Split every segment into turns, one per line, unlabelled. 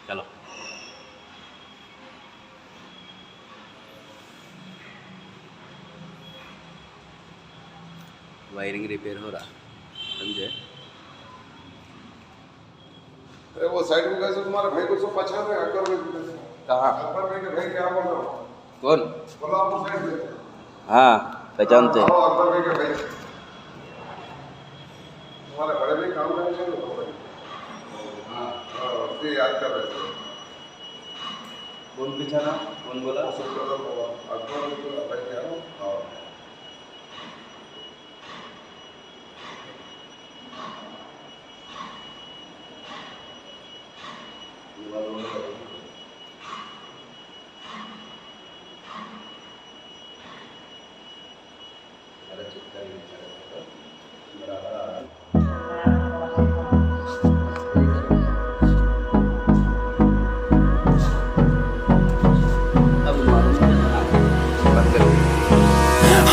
चलो। Wiring repair हो रहा, समझे?
अरे वो साइड में कैसे तुम्हारे भाई को सब पहचान रहे अकबर भाई?
कहाँ?
अकबर भाई के भाई क्या बोल रहे हो?
कौन?
बोलो आपको साइड में।
हाँ, पहचानते हैं।
अकबर भाई के भाई तुम्हारे बड़े भाई काम करने चले गए भाई। हाँ उससे याद कर रहे थे।
कौन पहचाना? कौन बोला?
अकबर भाई क्या? हाँ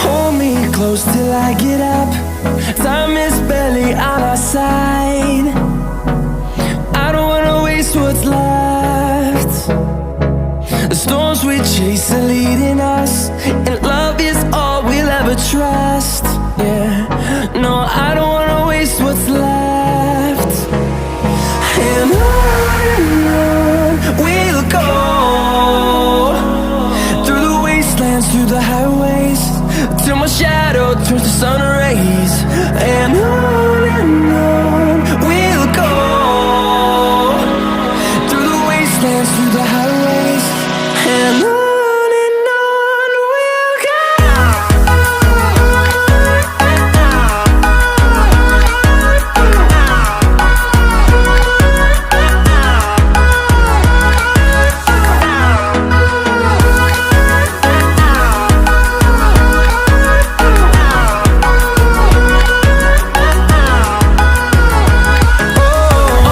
Hold me close till I get up. Time is barely on our side. I don't wanna waste what's left. The storms we chase are leading us, and love is all we'll ever trust. Yeah, no, I don't wanna waste what's left. And on we'll go, through the wastelands, through the highways, till my shadow turns to sun rays. And on we'll go, through the wastelands, through the highways, and on we'll go.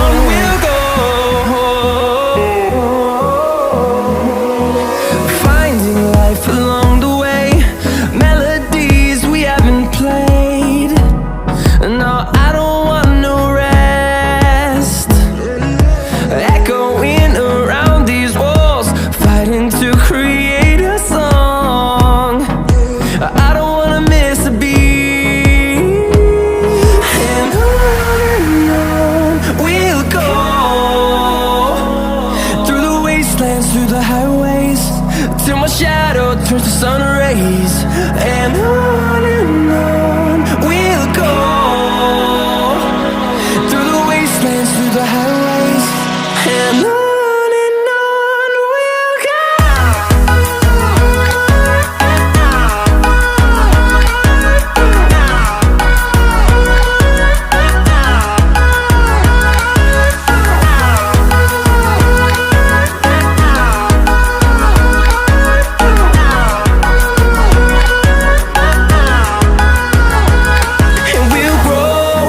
On we'll go, finding life along the way, melodies we haven't played. No, I don't want no rest, echoing around these walls, fighting to create a song. I don't wanna miss a beat. And on we'll go, through the wastelands, through the highways, till my shadow turns to sun rays. And on we'll go, through the wastelands, through the highways, and on we'll go. And we'll grow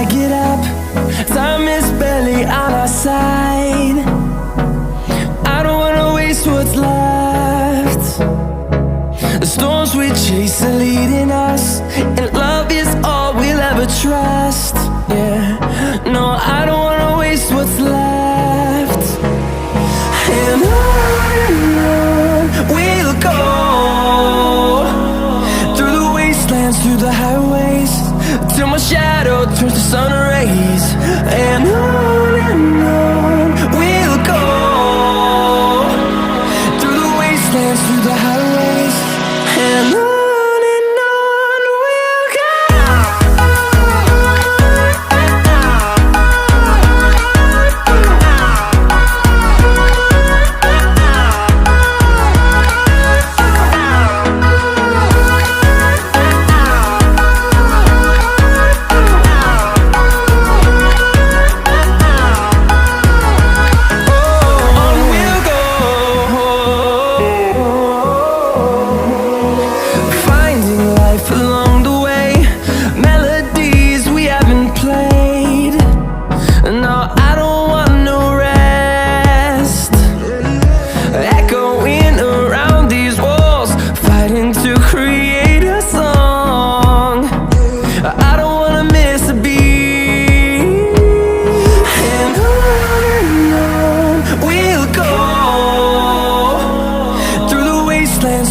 I get up. Time is barely on our side. I don't wanna waste what's left. The storms we chase are leading us, and love is all we'll ever trust. Yeah, no, I don't wanna waste what's left. And on we'll go, through the wastelands, through the highways, till my shadow turns to sun rays. And on we'll go, through the wastelands, through the highways, and on we'll go.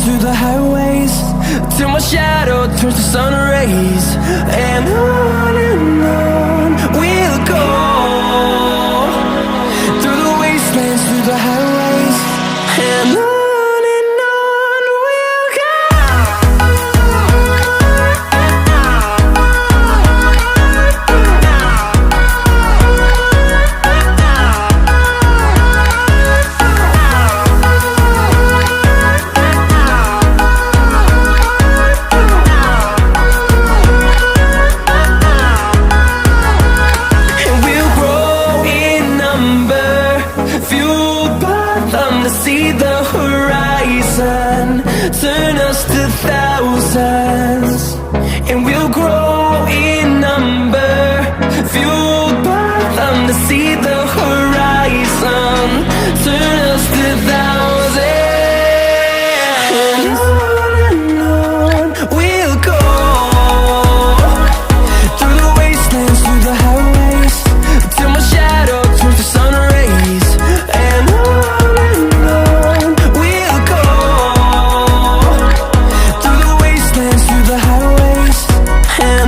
Through the highways, till my shadow turns to sun rays. And on we'll go, through the wastelands, through the highways, and on we'll go. See the horizon turn us to thousands, and we'll grow in number, fueled by them to see the horizon turn us to thousands. And on we'll go, through the wastelands, through the highways, till my shadow turns to sun rays. And we'll go, through the wastelands, through the highways, and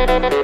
Thank